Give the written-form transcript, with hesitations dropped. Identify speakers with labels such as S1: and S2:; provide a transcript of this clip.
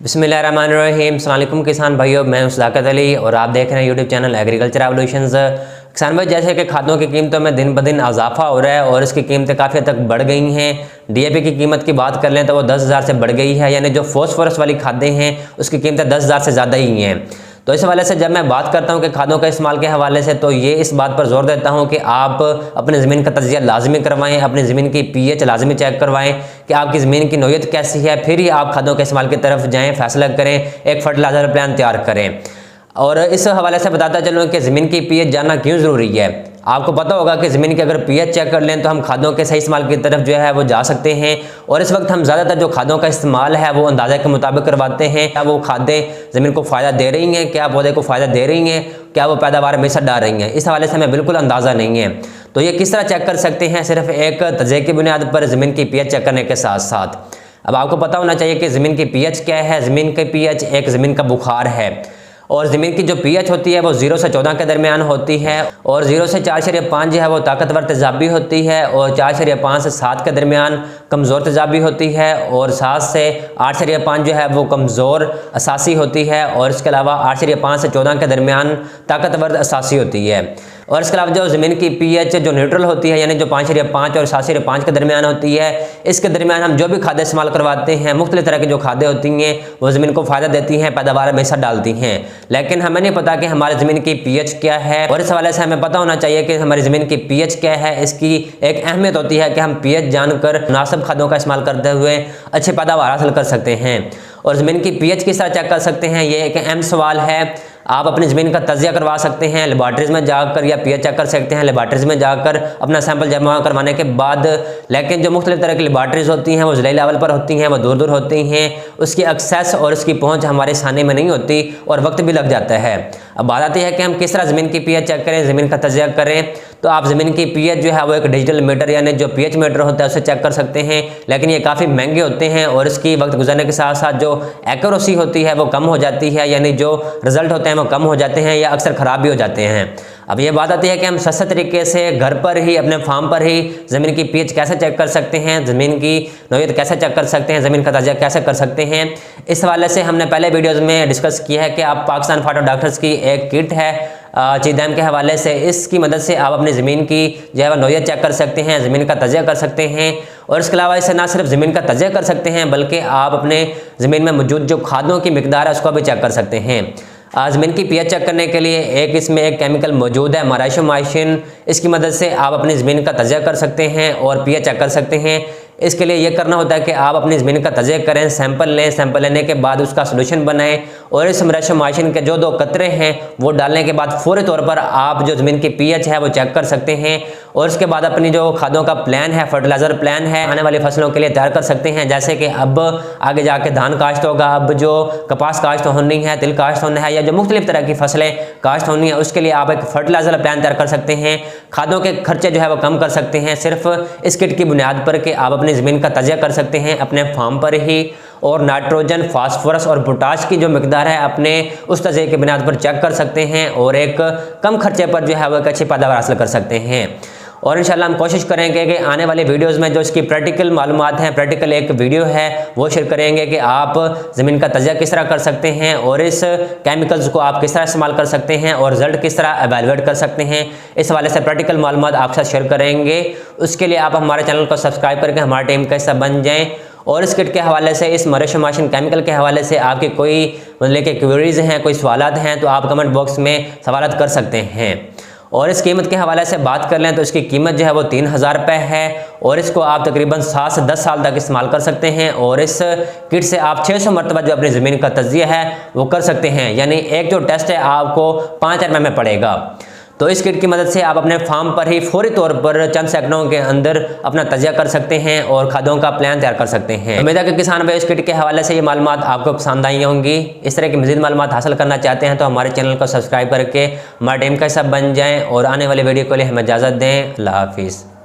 S1: बिस्मिल्लाहिर्रहमानिर्रहीम। अस्सलाम वालेकुम किसान भाइयों, मैं हूं सदाकत अली और आप देख रहे हैं यूट्यूब चैनल एग्रीकल्चर एवोल्यूशंस। किसान भाई, जैसे कि खादों की कीमतों में दिन ब दिन इजाफा हो रहा है और इसकी कीमतें काफ़ी हद तक बढ़ गई हैं। डीएपी की कीमत की बात कर लें तो वो 10,000 से बढ़ गई है, यानी जो फॉस्फोरस वाली खादें हैं उसकी कीमतें 10,000 से ज़्यादा ही हैं। तो इस हवाले से जब मैं बात करता हूं कि खादों का इस्तेमाल के हवाले से, तो ये इस बात पर जोर देता हूं कि आप अपनी ज़मीन का तजिया लाजमी करवाएं, अपनी ज़मीन की पीएच लाजमी चेक करवाएं कि आपकी ज़मीन की नौयत कैसी है, फिर ही आप खादों के इस्तेमाल की तरफ जाएं, फैसला करें, एक फर्टिलाइज़र प्लान तैयार करें। और इस हवाले से बताता चलूँ कि ज़मीन की पीएच जानना क्यों ज़रूरी है। आपको पता होगा कि ज़मीन की अगर पीएच चेक कर लें तो हम खादों के सही इस्तेमाल की तरफ जो है वो जा सकते हैं। और इस वक्त हम ज़्यादातर जो खादों का इस्तेमाल है वो अंदाज़े के मुताबिक करवाते हैं। क्या वो खादें ज़मीन को फ़ायदा दे रही हैं, क्या पौधे को फ़ायदा दे रही हैं, क्या वो पैदावार में असर डाल रही हैं, इस हवाले से हमें बिल्कुल अंदाज़ा नहीं है। तो ये किस तरह चेक कर सकते हैं? सिर्फ एक तजे की बुनियाद पर ज़मीन की पीएच चेक करने के साथ साथ अब आपको पता होना चाहिए कि ज़मीन की पीएच क्या है। ज़मीन की पीएच एक ज़मीन का बुखार है और ज़मीन की जो पीएच होती है वो 0 से 14 के दरमियान होती है और 0 से 4.5 जो है वो ताकतवर तेज़ाबी होती है और 4.5 से 7 के दरमियान कमज़ोर तेज़ाबी होती है और 7 से 8.5 जो है वो कमज़ोर असासी होती है और इसके अलावा 8.5 से 14 के दरमियान ताकतवर असासी होती है। और इसके अलावा जो ज़मीन की पीएच जो न्यूट्रल होती है, यानी जो 5.5 और 7.5 के दरमियान होती है, इसके दरमियान हम जो भी खादें इस्तेमाल करवाते हैं, मुख्तलिफ तरह की जो खादें होती हैं वो ज़मीन को फ़ायदा देती हैं, पैदावार में असर डालती हैं, लेकिन हमें नहीं पता कि हमारी ज़मीन की पीएच क्या है। और इस हवाले से हमें पता होना चाहिए कि हमारी ज़मीन की पीएच क्या है। इसकी एक अहमियत होती है कि हम पीएच जानकर मुनासिब खादों का इस्तेमाल करते हुए अच्छी पैदावार हासिल कर सकते हैं। और ज़मीन की पीएच किस तरह चेक कर सकते हैं, ये एक अहम सवाल है। आप अपनी ज़मीन का तजिया करवा सकते हैं लेबॉरेटरीज़ में जाकर, या पीएच चेक कर सकते हैं लेबॉरेटरीज़ में जाकर अपना सैंपल जमा करवाने के बाद। लेकिन जो मुख्तलिफ तरह की लेबॉरेटरीज़ होती हैं वो ज़िला लेवल पर होती हैं, वो दूर दूर होती हैं, उसकी एक्सेस और उसकी पहुँच हमारे साने में नहीं होती और वक्त भी लग जाता है। अब बात आती है कि हम किस तरह ज़मीन की पीएच चेक करें, ज़मीन का तजिया करें। तो आप ज़मीन की पीएच जो है वो एक डिजिटल मीटर यानी जो पीएच मीटर होता है उससे चेक कर सकते हैं, लेकिन ये काफ़ी महंगे होते हैं और इसकी वक्त गुजरने के साथ साथ जो एक्यूरेसी होती है वो कम हो जाती है, यानी जो रिजल्ट होते हैं वो कम हो जाते हैं या अक्सर ख़राब भी हो जाते हैं। अब ये बात आती है कि हम सस्ते तरीके से घर पर ही अपने फार्म पर ही ज़मीन की पीएच कैसे चेक कर सकते हैं, ज़मीन की नौयत कैसे चेक कर सकते हैं, ज़मीन का तजिया कैसे कर सकते हैं। इस हवाले से हमने पहले वीडियोज़ में डिस्कस किया है कि आप पाकिस्तान फाटो डॉक्टर्स की एक किट है चीदैम के हवाले से, इसकी मदद से आप अपनी ज़मीन की जो है नौयत चेक कर सकते हैं, ज़मीन का तजिया कर सकते हैं। और इसके अलावा इससे ना सिर्फ ज़मीन का तजिया कर सकते हैं बल्कि आप अपने ज़मीन में मौजूद जो खादों की मिकदार है उसको भी चेक कर सकते हैं। ज़मीन की पीएच चेक करने के लिए इसमें एक केमिकल मौजूद है माराइशोमाइसिन, इसकी मदद से आप अपनी ज़मीन का तजिया कर सकते हैं और पीएच चेक कर सकते हैं। इसके लिए ये करना होता है कि आप अपनी ज़मीन का तजिया करें, सैंपल लें, सैंपल लेने के बाद उसका सोल्यूशन बनाएं और इस माराइशोमाइसिन के जो 2 कतरे हैं वो डालने के बाद फौरी तौर पर आप जो ज़मीन की पीएच है वो चेक कर सकते हैं। और उसके बाद अपनी जो खादों का प्लान है, फर्टिलाइज़र प्लान है, आने वाली फसलों के लिए तैयार कर सकते हैं। जैसे कि अब आगे जाके धान काश्त होगा, अब जो कपास काश्त होनी है, तिल काश्त होना है, या जो मुख्तलिफ तरह की फसलें काश्त होनी है, उसके लिए आप एक फर्टिलाइज़र प्लान तैयार कर सकते हैं। खादों के खर्चे जो है वो कम कर सकते हैं सिर्फ इस किट की बुनियाद पर कि आप अपनी ज़मीन का तजिया कर सकते हैं अपने फार्म पर ही, और नाइट्रोजन, फास्फोरस और पोटाश की जो मिकदार है अपने उस तजिए की बुनियाद पर चेक कर सकते हैं और एक कम खर्चे पर जो है वो एक अच्छी पैदावार हासिल कर सकते हैं। और इंशाल्लाह हम कोशिश करेंगे कि आने वाले वीडियोज़ में जो इसकी प्रैक्टिकल मालूमात हैं, प्रैक्टिकल एक वीडियो है वो शेयर करेंगे कि आप ज़मीन का तजिया किस तरह कर सकते हैं और इस केमिकल्स को आप किस तरह इस्तेमाल कर सकते हैं और रिजल्ट किस तरह एवेलुएट कर सकते हैं। इस हवाले से प्रैक्टिकल मालूमात आपके साथ शेयर करेंगे। उसके लिए आप हमारे चैनल को सब्सक्राइब करके हमारे टीम का हिस्सा बन जाएँ। और इस किट के हवाले से, इस माराइशोमाइसिन केमिकल के हवाले से आपके कोई मतलब कि क्वेरीज हैं, कोई सवालात हैं, तो आप कमेंट बॉक्स में सवालात कर सकते हैं। और इस कीमत के हवाले से बात कर लें तो इसकी कीमत जो है वो 3,000 रुपये है और इसको आप तकरीबन 7 से 10 साल तक इस्तेमाल कर सकते हैं। और इस किट से आप 600 मरतबा जो अपनी ज़मीन का तजिया है वो कर सकते हैं, यानी एक जो टेस्ट है आपको 5 रुपये में पड़ेगा। तो इस किट की मदद से आप अपने फार्म पर ही फौरी तौर पर चंद सेकंडों के अंदर अपना तजिया कर सकते हैं और खादों का प्लान तैयार कर सकते हैं। उम्मीद है कि किसान भाई इस किट के हवाले से ये मालूमात आपको पसंद आई होंगी। इस तरह की मज़ीद मालूमात हासिल करना चाहते हैं तो हमारे चैनल को सब्सक्राइब करके हमारे टीम का हिस्सा बन जाएँ और आने वाले वीडियो के लिए हमें इजाज़त दें। अल्लाह हाफिज़।